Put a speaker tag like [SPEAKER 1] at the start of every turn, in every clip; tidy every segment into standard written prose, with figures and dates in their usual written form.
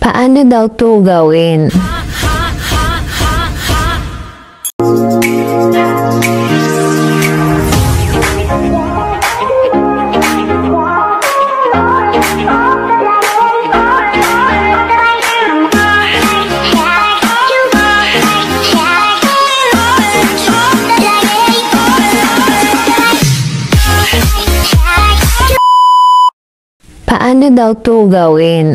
[SPEAKER 1] Paano daw to gawin? Paano daw to gawin?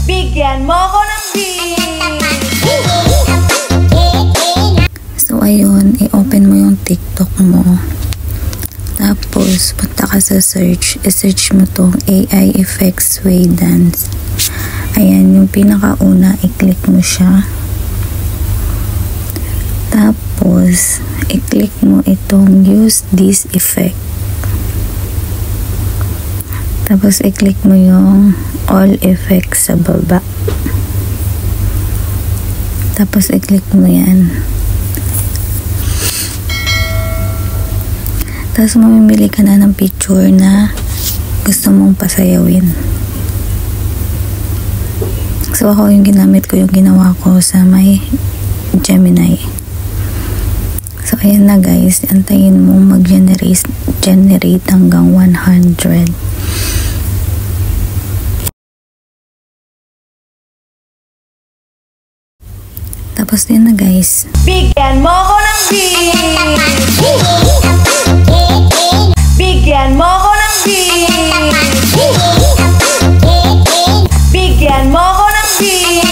[SPEAKER 2] Bigyan mo ko ng beat!
[SPEAKER 3] So ayun, i-open mo yung TikTok mo. Tapos, punta ka sa search. I-search mo tong AI effects way dance. Ayan, yung pinakauna, i-click mo siya. Tapos, i-click mo itong use this effect. Tapos, i-click mo yung all effects sa baba. Tapos, i-click mo yan. Tapos, mamimili ka na ng picture na gusto mong pasayawin. So, ako yung ginamit ko, yung ginawa ko sa may Gemini. So, ayan na guys. Antayin mo mag-generate hanggang 100. Tapos din na guys.
[SPEAKER 2] Bigyan mo ko ng beat! Bigyan mo ko ng beat! Bigyan mo ko ng beat!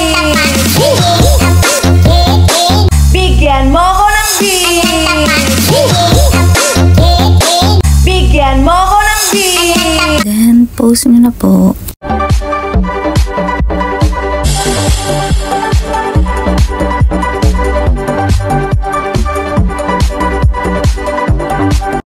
[SPEAKER 2] Bigyan mo ko ng beat! Bigyan mo ko ng beat!
[SPEAKER 3] Then, post nyo na po.